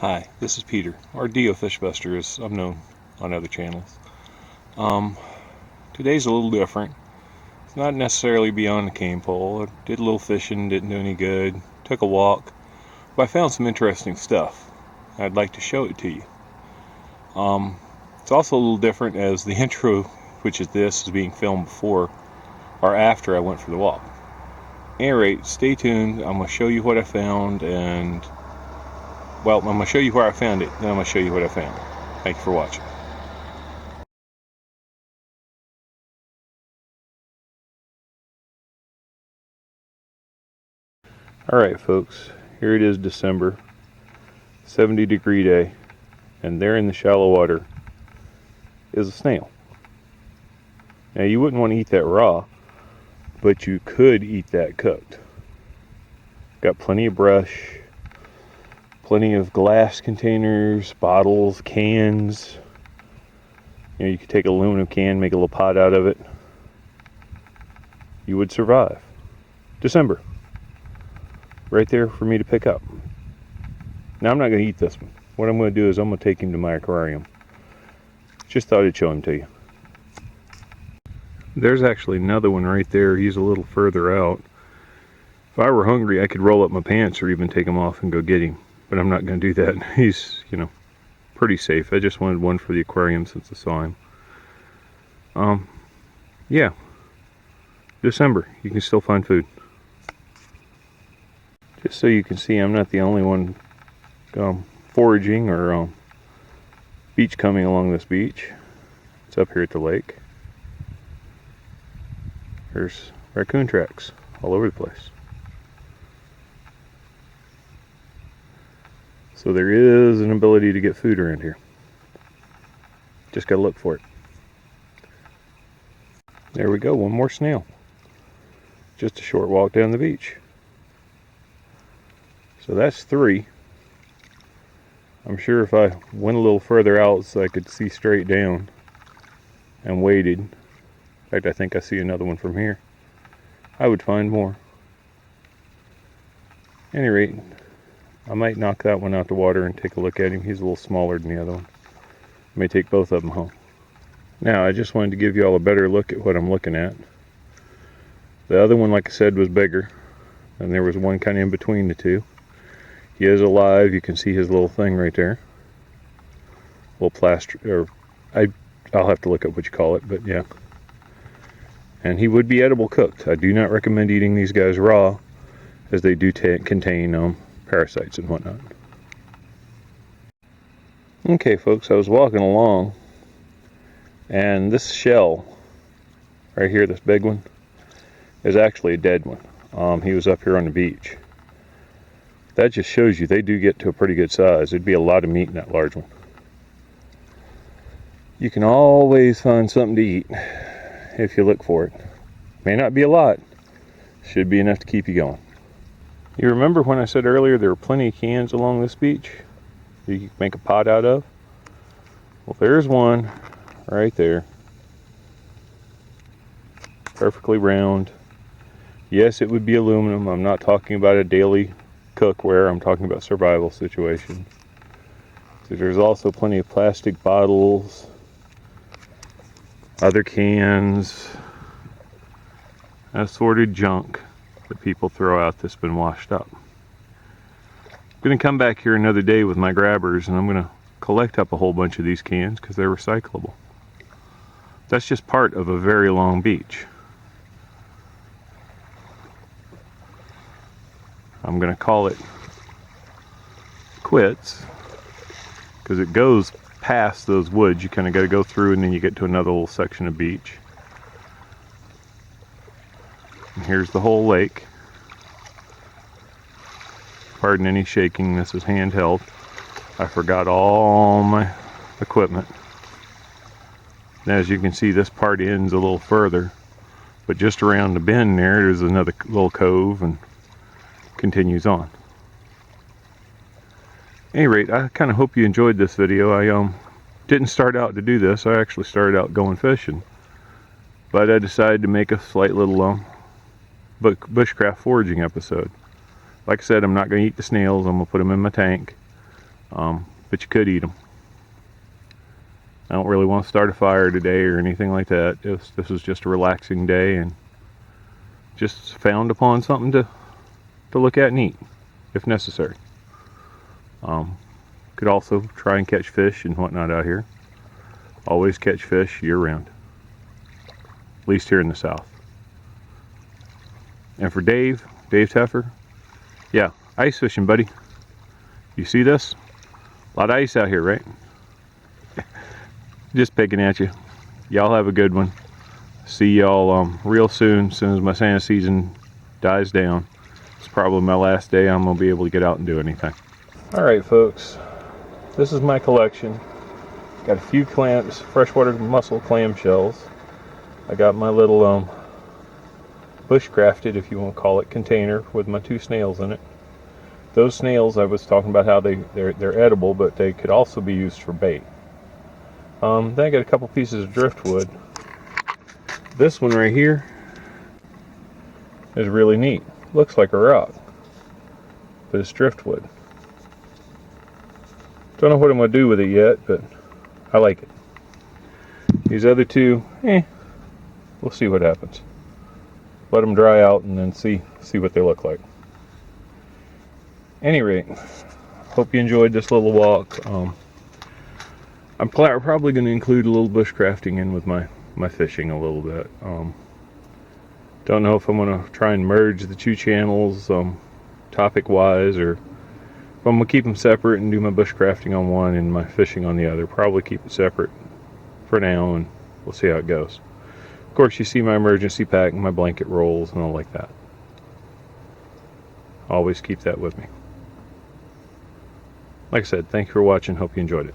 Hi, this is Peter, or Dio Fishbuster as I'm known on other channels. Today's a little different. It's not necessarily beyond the cane pole. I did a little fishing, didn't do any good, took a walk, but I found some interesting stuff. I'd like to show it to you. It's also a little different as the intro, which is this, is being filmed before or after I went for the walk. At any rate, stay tuned. I'm going to show you what I found and well, I'm going to show you where I found it, then I'm going to show you what I found. Thank you for watching. Alright folks, here it is December, 70-degree day, and there in the shallow water is a snail. Now you wouldn't want to eat that raw, but you could eat that cooked. Got plenty of brush, plenty of glass containers, bottles, cans. You know, you could take an aluminum can, make a little pot out of it. You would survive. December. Right there for me to pick up. Now I'm not going to eat this one. What I'm going to do is I'm going to take him to my aquarium. Just thought I'd show him to you. There's actually another one right there. He's a little further out. If I were hungry, I could roll up my pants or even take him off and go get him. But I'm not going to do that. He's, pretty safe. I just wanted one for the aquarium since I saw him. Yeah. December. You can still find food. Just so you can see, I'm not the only one foraging or beachcombing along this beach. It's up here at the lake. There's raccoon tracks all over the place. So there is an ability to get food around here. Just gotta look for it. There we go, one more snail. Just a short walk down the beach. So that's 3. I'm sure if I went a little further out so I could see straight down and waited, in fact I think I see another one from here, I would find more. At any rate, I might knock that one out the water and take a look at him. He's a little smaller than the other one. I may take both of them home. Now I just wanted to give you all a better look at what I'm looking at. The other one, like I said, was bigger, and there was one kind of in between the two. He is alive. You can see his little thing right there. Little plaster, or I'll have to look up what you call it, but yeah. And he would be edible cooked. I do not recommend eating these guys raw, as they do contain parasites and whatnot. Okay, folks, I was walking along, and this shell right here, this big one, is actually a dead one. He was up here on the beach. That just shows you they do get to a pretty good size. There'd be a lot of meat in that large one. You can always find something to eat if you look for it. May not be a lot. Should be enough to keep you going. You remember when I said earlier there were plenty of cans along this beach that you can make a pot out of? Well, there's one right there. Perfectly round. Yes, it would be aluminum. I'm not talking about a daily cookware. I'm talking about survival situation. So there's also plenty of plastic bottles, other cans, assorted junk that people throw out that's been washed up. I'm going to come back here another day with my grabbers and I'm going to collect up a whole bunch of these cans because they're recyclable. That's just part of a very long beach. I'm going to call it quits because it goes past those woods. You kind of got to go through and then you get to another little section of beach. And here's the whole lake. Pardon any shaking, this is handheld. I forgot all my equipment. And as you can see, this part ends a little further, but just around the bend there's another little cove and continues on. At any rate, I kind of hope you enjoyed this video. I didn't start out to do this. I actually started out going fishing, but I decided to make a slight little bushcraft foraging episode. Like I said, I'm not going to eat the snails. I'm going to put them in my tank. but you could eat them. I don't really want to start a fire today or anything like that. This was just a relaxing day, and just found upon something to look at and eat, if necessary. Could also try and catch fish and whatnot out here. Always catch fish year round, at least here in the South. And for Dave Teffer, yeah, ice fishing, buddy. You see this? A lot of ice out here, right? Just picking at you. Y'all have a good one. See y'all real soon as my Santa season dies down. It's probably my last day I'm gonna be able to get out and do anything. All right, folks, this is my collection. Got a few clams, freshwater mussel clam shells. I got my little bushcrafted, if you want to call it, container with my 2 snails in it. Those snails, I was talking about how they're edible, but they could also be used for bait. Then I got a couple pieces of driftwood. This one right here is really neat. Looks like a rock, but it's driftwood. Don't know what I'm going to do with it yet, but I like it. These other 2, we'll see what happens. Let them dry out and then see what they look like. Any rate, hope you enjoyed this little walk. I'm probably going to include a little bushcrafting in with my fishing a little bit. Don't know if I'm going to try and merge the 2 channels topic wise, or if I'm going to keep them separate and do my bushcrafting on one and my fishing on the other. Probably keep it separate for now, and we'll see how it goes. Of course, you see my emergency pack and my blanket rolls and all like that. Always keep that with me. Like I said, thank you for watching. Hope you enjoyed it.